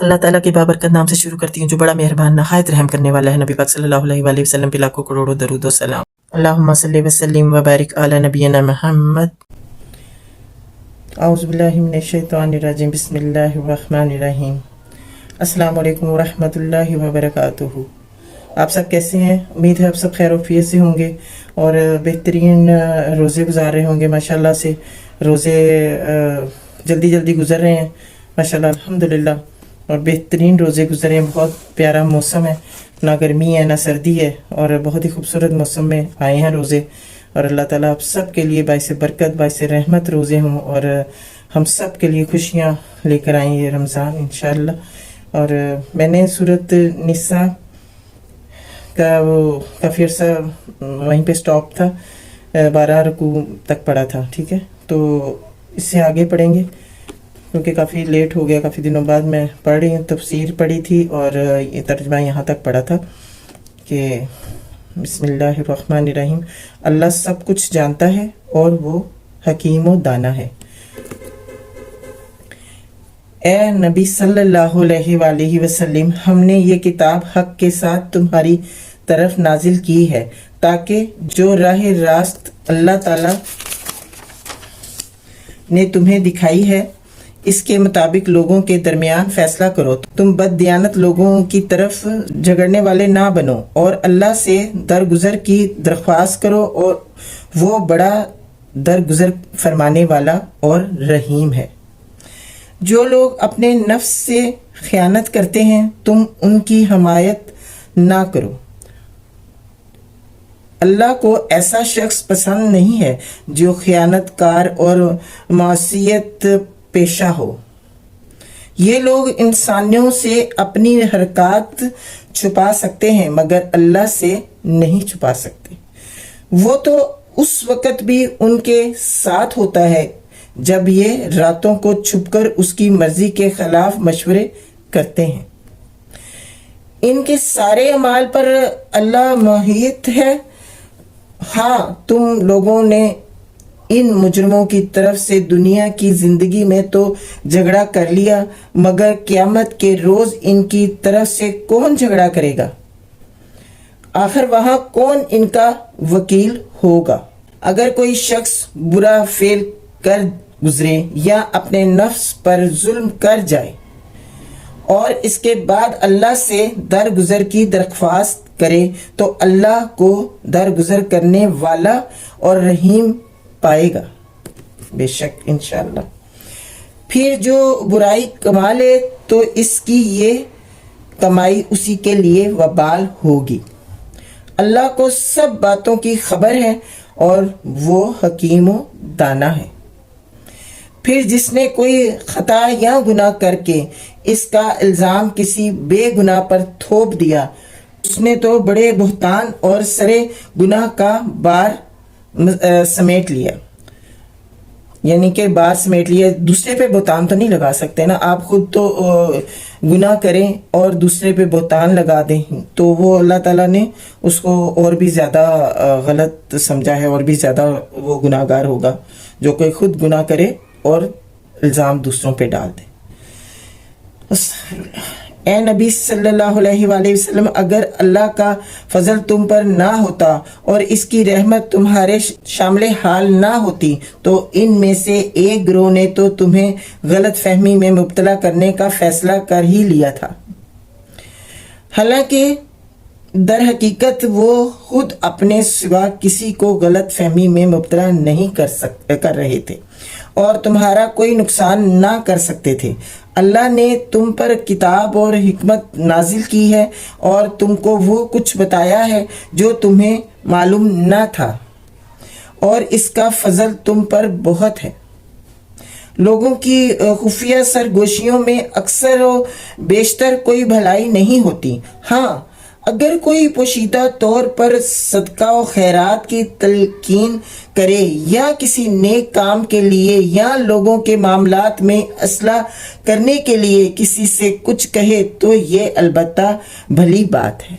اللہ تعالیٰ کے بابرکت نام سے شروع کرتی ہوں جو بڑا مہربان نہایت رحم کرنے والا ہے۔ نبی پاک صلی اللہ علیہ وآلہ وسلم پہ لاکھوں کروڑوں درود و سلام۔ اللہم صلی وسلم وبارک علی نبینا محمد۔ اعوذ باللہ من الشیطان الرجیم، بسم اللہ الرحمن الرحیم۔ السلام علیکم ورحمۃ اللہ وبرکاتہ۔ آپ سب کیسے ہیں؟ امید ہے آپ سب خیر و عافیت سے ہوں گے اور بہترین روزے گزار رہے ہوں گے۔ ماشاءاللہ سے روزے جلدی جلدی گزر رہے ہیں ماشاءاللہ، الحمدللہ، اور بہترین روزے گزر رہے ہیں۔ بہت پیارا موسم ہے، نہ گرمی ہے نہ سردی ہے، اور بہت ہی خوبصورت موسم میں آئے ہیں روزے۔ اور اللہ تعالیٰ آپ سب کے لیے باعث برکت باعث رحمت روزے ہوں، اور ہم سب کے لیے خوشیاں لے کر آئیں یہ رمضان انشاءاللہ۔ اور میں نے سورۃ نساء کا وہ کافی عرصہ وہیں پہ سٹاپ تھا، 12 رکوع تک پڑھا تھا، ٹھیک ہے؟ تو اس سے آگے پڑھیں گے کیونکہ کافی لیٹ ہو گیا، کافی دنوں بعد میں پڑھ رہی ہوں۔ تفسیر پڑھی تھی اور یہ ترجمہ یہاں تک پڑھا تھا کہ بسم اللہ الرحمن الرحیم، اللہ سب کچھ جانتا ہے اور وہ حکیم و دانا ہے۔ اے نبی صلی اللہ علیہ وآلہ وسلم، ہم نے یہ کتاب حق کے ساتھ تمہاری طرف نازل کی ہے تاکہ جو راہ راست اللہ تعالی نے تمہیں دکھائی ہے اس کے مطابق لوگوں کے درمیان فیصلہ کرو۔ تم بد دیانت لوگوں کی طرف جھگڑنے والے نہ بنو اور اللہ سے درگزر کی درخواست کرو، اور وہ بڑا درگزر فرمانے والا اور رحیم ہے۔ جو لوگ اپنے نفس سے خیانت کرتے ہیں تم ان کی حمایت نہ کرو۔ اللہ کو ایسا شخص پسند نہیں ہے جو خیانت کار اور معصیت پیشہ ہو۔ یہ لوگ انسانوں سے اپنی حرکات چھپا سکتے ہیں مگر اللہ سے نہیں چھپا سکتے۔ وہ تو اس وقت بھی ان کے ساتھ ہوتا ہے جب یہ راتوں کو چھپ کر اس کی مرضی کے خلاف مشورے کرتے ہیں۔ ان کے سارے اعمال پر اللہ محیط ہے۔ ہاں، تم لوگوں نے ان مجرموں کی طرف سے دنیا کی زندگی میں تو جھگڑا کر لیا، مگر قیامت کے روز ان کی طرف سے کون جھگڑا کرے گا؟ آخر وہاں کون ان کا وکیل ہوگا؟ اگر کوئی شخص برا فعل کر گزرے یا اپنے نفس پر ظلم کر جائے اور اس کے بعد اللہ سے درگزر کی درخواست کرے تو اللہ کو درگزر کرنے والا اور رحیم پائے گا بے شک انشاءاللہ۔ پھر جو برائی کما لے تو اس کی یہ کمائی اسی کے لیے وبال ہوگی۔ اللہ کو سب باتوں کی خبر ہے اور وہ حکیم و دانا ہے۔ پھر جس نے کوئی خطا یا گناہ کر کے اس کا الزام کسی بے گناہ پر تھوپ دیا، اس نے تو بڑے بہتان اور سرے گناہ کا بار سمیٹ لیا، یعنی کہ بار سمیٹ لیا۔ دوسرے پہ بہتان تو نہیں لگا سکتے نا، آپ خود تو گناہ کریں اور دوسرے پہ بہتان لگا دیں تو وہ اللہ تعالیٰ نے اس کو اور بھی زیادہ غلط سمجھا ہے، اور بھی زیادہ وہ گناہ گار ہوگا جو کوئی خود گناہ کرے اور الزام دوسروں پہ ڈال دے۔ اے نبی صلی اللہ علیہ وآلہ وسلم، اگر اللہ کا فضل تم پر نہ ہوتا اور اس کی رحمت تمہارے شامل حال نہ ہوتی تو ان میں سے ایک گروہ نے تو تمہیں غلط فہمی میں مبتلا کرنے کا فیصلہ کر ہی لیا تھا، حالانکہ در حقیقت وہ خود اپنے سوا کسی کو غلط فہمی میں مبتلا نہیں کر رہے تھے اور تمہارا کوئی نقصان نہ کر سکتے تھے۔ اللہ نے تم پر کتاب اور حکمت نازل کی ہے اور تم کو وہ کچھ بتایا ہے جو تمہیں معلوم نہ تھا، اور اس کا فضل تم پر بہت ہے۔ لوگوں کی خفیہ سرگوشیوں میں اکثر و بیشتر کوئی بھلائی نہیں ہوتی۔ ہاں، اگر کوئی پوشیدہ طور پر صدقہ و خیرات کی تلقین کرے یا کسی نیک کام کے لیے یا لوگوں کے معاملات میں اصلاح کرنے کے لیے کسی سے کچھ کہے تو یہ البتہ بھلی بات ہے،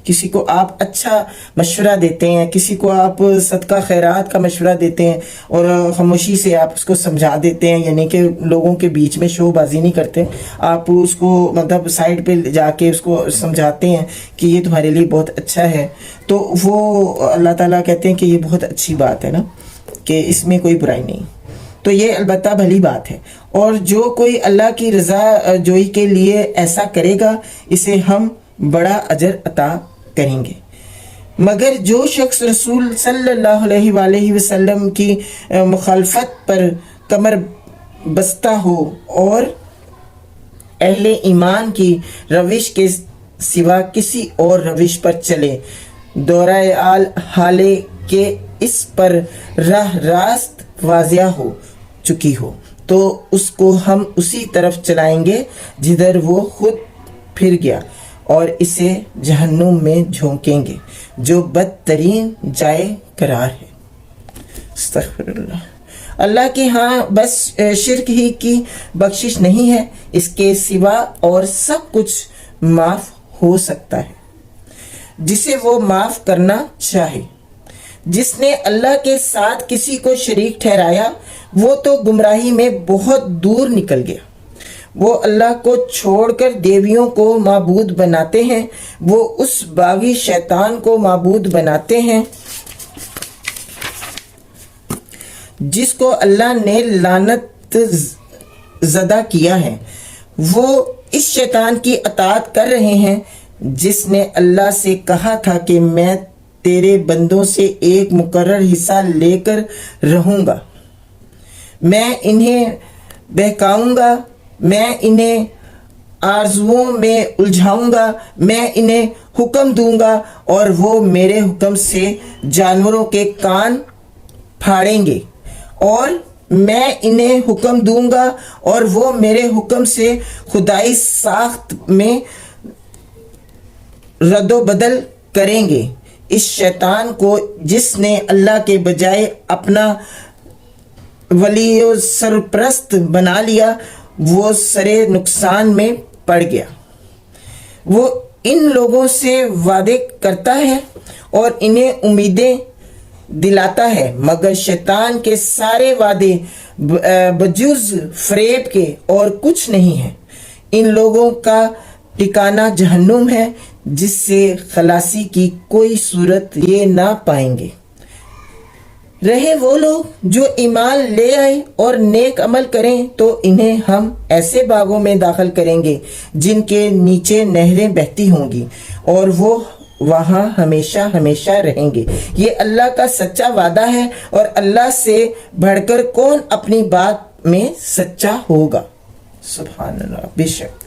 کسی کو آپ اچھا مشورہ دیتے ہیں، کسی کو آپ صدقہ خیرات کا مشورہ دیتے ہیں اور خاموشی سے آپ اس کو سمجھا دیتے ہیں، یعنی کہ لوگوں کے بیچ میں شو بازی نہیں کرتے، آپ اس کو مطلب سائڈ پہ جا کے اس کو سمجھاتے ہیں کہ یہ تمہارے لیے بہت اچھا ہے، تو وہ اللہ تعالیٰ کہتے ہیں کہ یہ بہت اچھی بات ہے نا، کہ اس میں کوئی برائی نہیں، تو یہ البتہ بھلی بات ہے۔ اور جو کوئی اللہ کی رضا جوئی کے لیے ایسا کرے گا اسے ہم بڑا اجر عطا کریں گے۔ مگر جو شخص رسول صلی اللہ علیہ وآلہ وسلم کی مخالفت پر کمر بستہ ہو اور اہل ایمان کی روش کے سوا کسی اور روش پر چلے، دورہ حالے کہ اس پر راہ راست واضح ہو چکی ہو، تو اس کو ہم اسی طرف چلائیں گے جدھر وہ خود پھر گیا، اور اسے جہنم میں جھونکیں گے جو بدترین جائے قرار ہے۔ استغفر اللہ۔ اللہ کے ہاں بس شرک ہی کی بخشش نہیں ہے، اس کے سوا اور سب کچھ معاف ہو سکتا ہے جسے وہ معاف کرنا چاہے۔ جس نے اللہ کے ساتھ کسی کو شریک ٹھہرایا وہ تو گمراہی میں بہت دور نکل گیا۔ وہ اللہ کو چھوڑ کر دیویوں کو معبود بناتے ہیں، وہ اس باغی شیطان کو معبود بناتے ہیں جس کو اللہ نے لعنت زدہ کیا ہے۔ وہ اس شیطان کی اطاعت کر رہے ہیں جس نے اللہ سے کہا تھا کہ میں تیرے بندوں سے ایک مقرر حصہ لے کر رہوں گا، میں انہیں بہکاؤں گا، میں انہیں آرزوؤں میں الجھاؤں گا، میں انہیں حکم دوں گا اور وہ میرے حکم سے جانوروں کے کان پھاڑیں گے، اور میں انہیں حکم دوں گا اور وہ میرے حکم سے خدائی ساخت میں رد و بدل کریں گے۔ اس شیطان کو جس نے اللہ کے بجائے اپنا ولی و سرپرست بنا لیا وہ سرے نقصان میں پڑ گیا۔ وہ ان لوگوں سے وعدے کرتا ہے اور انہیں امیدیں دلاتا ہے، مگر شیطان کے سارے وعدے بجز فریب کے اور کچھ نہیں ہیں۔ ان لوگوں کا ٹھکانہ جہنم ہے جس سے خلاصی کی کوئی صورت یہ نہ پائیں گے۔ رہے وہ لوگ جو ایمان لے آئے اور نیک عمل کریں تو انہیں ہم ایسے باغوں میں داخل کریں گے جن کے نیچے نہریں بہتی ہوں گی، اور وہ وہاں ہمیشہ ہمیشہ رہیں گے۔ یہ اللہ کا سچا وعدہ ہے، اور اللہ سے بڑھ کر کون اپنی بات میں سچا ہوگا۔ سبحان اللہ۔ بے شک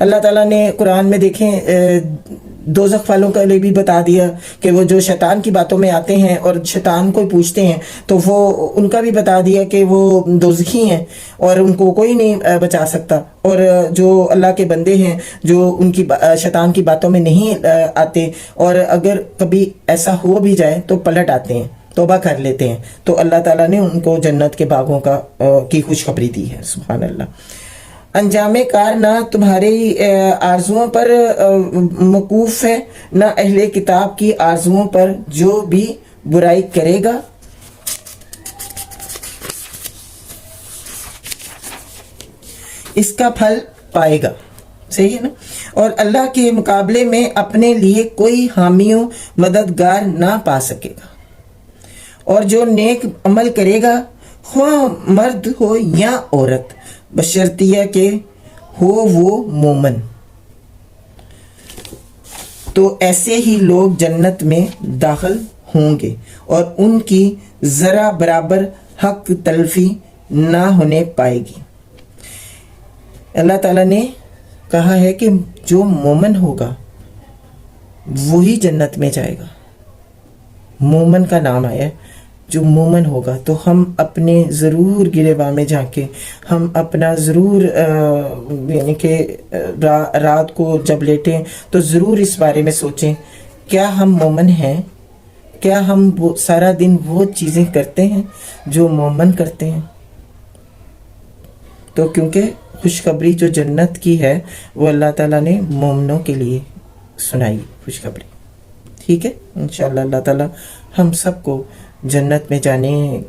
اللہ تعالیٰ نے قرآن میں دیکھیں دوزخ والوں کا لیے بھی بتا دیا کہ وہ جو شیطان کی باتوں میں آتے ہیں اور شیطان کو پوچھتے ہیں تو وہ ان کا بھی بتا دیا کہ وہ دوزخی ہیں اور ان کو کوئی نہیں بچا سکتا، اور جو اللہ کے بندے ہیں جو ان کی شیطان کی باتوں میں نہیں آتے اور اگر کبھی ایسا ہو بھی جائے تو پلٹ آتے ہیں، توبہ کر لیتے ہیں، تو اللہ تعالیٰ نے ان کو جنت کے باغوں کی خوشخبری دی ہے۔ سبحان اللہ۔ انجام کار نہ تمہاری آرزوؤں پر موقوف ہے، نہ اہل کتاب کی آرزوؤں پر، جو بھی برائی کرے گا اس کا پھل پائے گا۔ صحیح ہے نا؟ اور اللہ کے مقابلے میں اپنے لیے کوئی حامی و مددگار نہ پا سکے گا۔ اور جو نیک عمل کرے گا خواہ مرد ہو یا عورت، بشرطیہ کہ ہو وہ مومن، تو ایسے ہی لوگ جنت میں داخل ہوں گے اور ان کی ذرا برابر حق تلفی نہ ہونے پائے گی۔ اللہ تعالیٰ نے کہا ہے کہ جو مومن ہوگا وہی جنت میں جائے گا۔ مومن کا نام آیا ہے، جو مومن ہوگا، تو ہم اپنے ضرور گریباں میں جا کے ہم اپنا ضرور یعنی کہ رات کو جب لیٹیں تو ضرور اس بارے میں سوچیں کیا ہم مومن ہیں، کیا ہم سارا دن وہ چیزیں کرتے ہیں جو مومن کرتے ہیں۔ تو کیونکہ خوشخبری جو جنت کی ہے وہ اللہ تعالیٰ نے مومنوں کے لیے سنائی خوشخبری۔ ٹھیک ہے. انشاءاللہ اللہ تعالیٰ ہم سب کو جنت میں جانے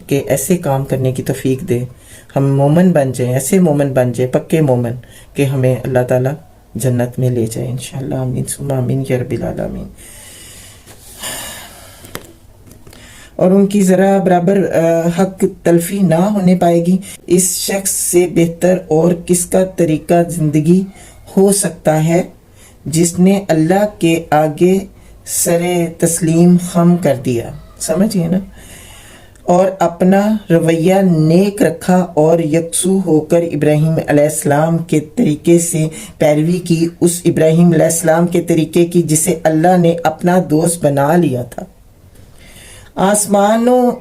کے ایسے کام کرنے کی توفیق دے. ہم مومن بن جائیں، ایسے مومن بن جائیں، پکے مومن کہ ہمیں اللہ تعالیٰ جنت میں لے جائے انشاءاللہ. آمین ثم آمین یا رب العالمین. اور ان کی ذرا برابر حق تلفی نہ ہونے پائے گی. اس شخص سے بہتر اور کس کا طریقہ زندگی ہو سکتا ہے جس نے اللہ کے آگے سر تسلیم خم کر دیا، سمجھئے نا، اور اپنا رویہ نیک رکھا اور یکسو ہو کر ابراہیم علیہ السلام کے طریقے سے پیروی کی، اس ابراہیم علیہ السلام کے طریقے کی جسے اللہ نے اپنا دوست بنا لیا تھا. آسمانوں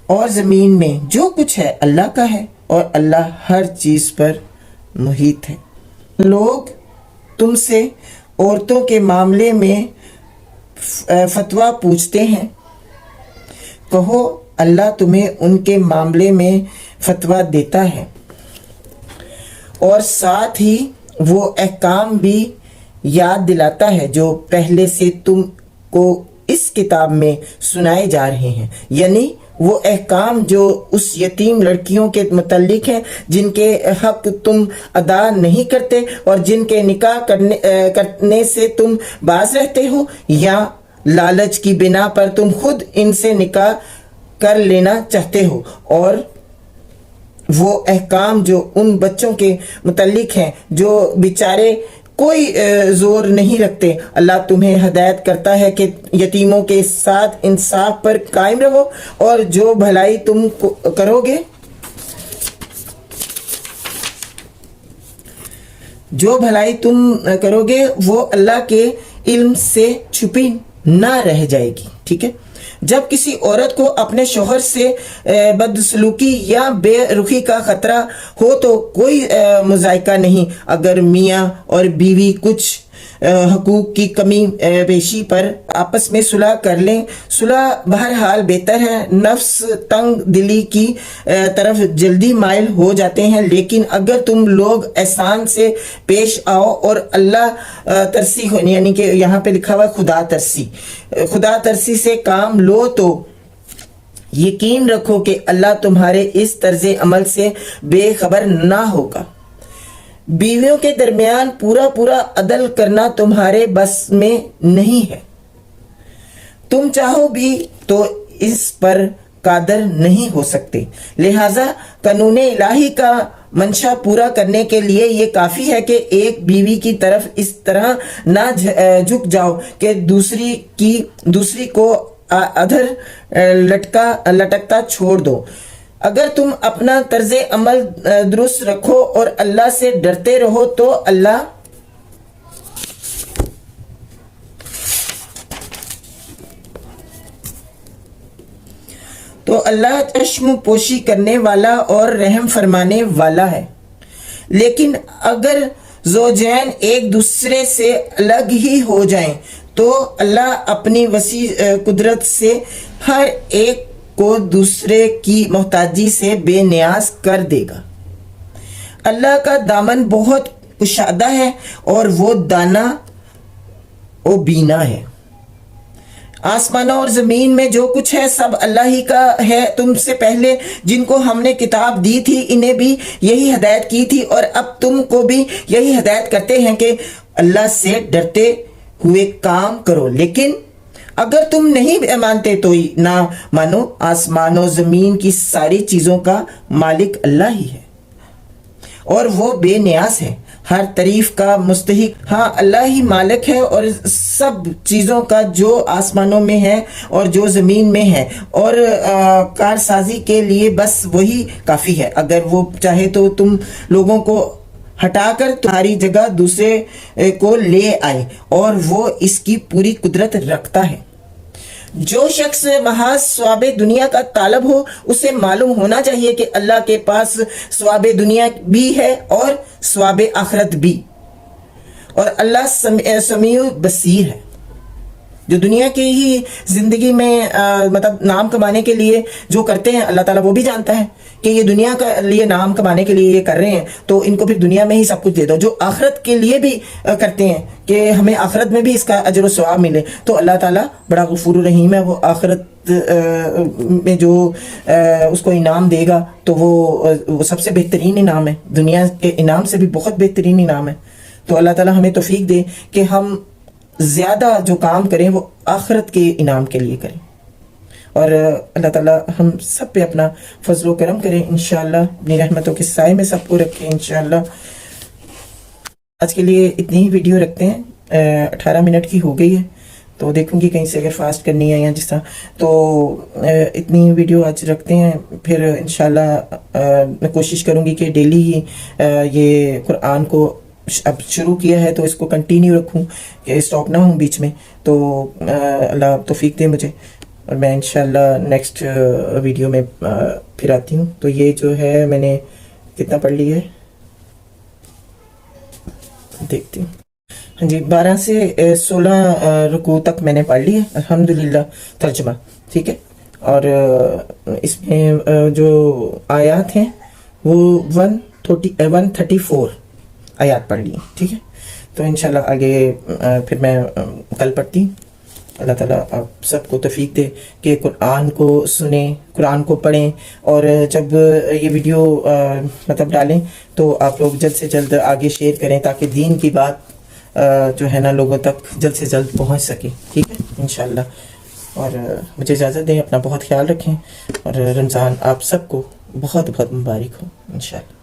اور زمین میں جو کچھ ہے اللہ کا ہے اور اللہ ہر چیز پر محیط ہے. لوگ تم سے عورتوں کے معاملے میں فتویٰ پوچھتے ہیں، کہو اللہ تمہیں ان کے معاملے میں فتویٰ دیتا ہے اور ساتھ ہی وہ احکام بھی یاد دلاتا ہے جو پہلے سے تم کو اس کتاب میں سنائے جا رہے ہیں. یعنی وہ احکام جو اس یتیم لڑکیوں کے متعلق ہیں جن کے حق تم ادا نہیں کرتے اور جن کے نکاح کرنے سے تم باز رہتے ہو، یا لالچ کی بنا پر تم خود ان سے نکاح کر لینا چاہتے ہو، اور وہ احکام جو ان بچوں کے متعلق ہیں جو بیچارے کوئی زور نہیں رکھتے. اللہ تمہیں ہدایت کرتا ہے کہ یتیموں کے ساتھ انصاف پر قائم رہو، اور جو بھلائی تم کرو گے وہ اللہ کے علم سے چھپی نہ رہ جائے گی. ٹھیک ہے. جب کسی عورت کو اپنے شوہر سے بدسلوکی یا بے رخی کا خطرہ ہو تو کوئی مذائقہ نہیں اگر میاں اور بیوی کچھ حقوق کی کمی بیشی پر آپس میں صلح کر لیں. صلح بہرحال بہتر ہے. نفس تنگ دلی کی طرف جلدی مائل ہو جاتے ہیں، لیکن اگر تم لوگ احسان سے پیش آؤ اور اللہ ترسی ہو، یعنی کہ یہاں پہ لکھا ہوا خدا ترسی سے کام لو تو یقین رکھو کہ اللہ تمہارے اس طرز عمل سے بے خبر نہ ہوگا. بیویوں کے درمیان پورا عدل کرنا تمہارے بس میں نہیں ہے. تم چاہو بھی تو اس پر قادر نہیں ہو سکتے. لہذا قانون الہی کا منشا پورا کرنے کے لیے یہ کافی ہے کہ ایک بیوی کی طرف اس طرح نہ جھک جاؤ کہ دوسری کو ادھر لٹکتا چھوڑ دو. اگر تم اپنا طرز عمل درست رکھو اور اللہ سے ڈرتے رہو تو اللہ چشم پوشی کرنے والا اور رحم فرمانے والا ہے. لیکن اگر زوجین ایک دوسرے سے الگ ہی ہو جائیں تو اللہ اپنی وسیع قدرت سے ہر ایک کو دوسرے کی محتاجی سے بے نیاز کر دے گا. اللہ کا دامن بہت کشادہ ہے اور وہ دانا و بینا ہے. آسمانوں اور زمین میں جو کچھ ہے سب اللہ ہی کا ہے. تم سے پہلے جن کو ہم نے کتاب دی تھی انہیں بھی یہی ہدایت کی تھی، اور اب تم کو بھی یہی ہدایت کرتے ہیں کہ اللہ سے ڈرتے ہوئے کام کرو. لیکن اگر تم نہیں مانتے تو نہ مانو. آسمان و زمین کی ساری چیزوں کا مالک اللہ ہی ہے اور وہ بے نیاز ہے، ہر تعریف کا مستحق. ہاں اللہ ہی مالک ہے اور سب چیزوں کا جو آسمانوں میں ہے اور جو زمین میں ہے، اور کارسازی کے لیے بس وہی کافی ہے. اگر وہ چاہے تو تم لوگوں کو ہٹا کر تمہاری جگہ دوسرے کو لے آئے، اور وہ اس کی پوری قدرت رکھتا ہے. جو شخص محض ثواب دنیا کا طالب ہو اسے معلوم ہونا چاہیے کہ اللہ کے پاس ثواب دنیا بھی ہے اور ثواب آخرت بھی، اور اللہ سمیع بصیر ہے. جو دنیا کی ہی زندگی میں مطلب نام کمانے کے لیے جو کرتے ہیں، اللہ تعالیٰ وہ بھی جانتا ہے کہ یہ دنیا کے لیے نام کمانے کے لیے یہ کر رہے ہیں، تو ان کو پھر دنیا میں ہی سب کچھ دے دو۔ جو آخرت کے لیے بھی کرتے ہیں کہ ہمیں آخرت میں بھی اس کا اجر و ثواب ملے، تو اللہ تعالیٰ بڑا غفور الرحیم ہے، وہ آخرت میں جو اس کو انعام دے گا تو وہ سب سے بہترین انعام ہے، دنیا کے انعام سے بھی بہت بہترین انعام ہے۔ تو اللہ تعالیٰ ہمیں توفیق دے کہ ہم زیادہ جو کام کریں وہ آخرت کے انعام کے لیے کریں، اور اللہ تعالیٰ ہم سب پہ اپنا فضل و کرم کریں انشاءاللہ، اپنی رحمتوں کے سائے میں سب کو رکھیں انشاءاللہ۔ آج کے لیے اتنی ہی ویڈیو رکھتے ہیں، 18 منٹ کی ہو گئی ہے، تو دیکھوں گی کہیں سے اگر فاسٹ کرنی ہے یا جس طرح، تو اتنی ویڈیو آج رکھتے ہیں، پھر انشاءاللہ میں کوشش کروں گی کہ ڈیلی ہی یہ قرآن کو اب شروع کیا ہے تو اس کو کنٹینیو رکھوں کہ اسٹاپ نہ ہوں بیچ میں، تو اللہ توفیق دے مجھے، اور میں انشاءاللہ نیکسٹ ویڈیو میں پھر آتی ہوں۔ تو یہ جو ہے میں نے کتنا پڑھ لی ہے دیکھتی ہوں، ہاں جی 12 سے 16 رکوع تک میں نے پڑھ لی ہے الحمدللہ ترجمہ، ٹھیک ہے، اور اس میں جو آیات ہیں وہ 134 آیات پڑھ لی، ٹھیک ہے، تو انشاءاللہ آگے پھر میں کل پڑھتی ہوں۔ اللہ تعالیٰ آپ سب کو توفیق دے کہ قرآن کو سنیں، قرآن کو پڑھیں، اور جب یہ ویڈیو مطلب ڈالیں تو آپ لوگ جلد سے جلد آگے شیئر کریں تاکہ دین کی بات جو ہے نا لوگوں تک جلد سے جلد پہنچ سکے، ٹھیک ہے انشاءاللہ۔ اور مجھے اجازت دیں، اپنا بہت خیال رکھیں، اور رمضان آپ سب کو بہت بہت مبارک ہو انشاءاللہ۔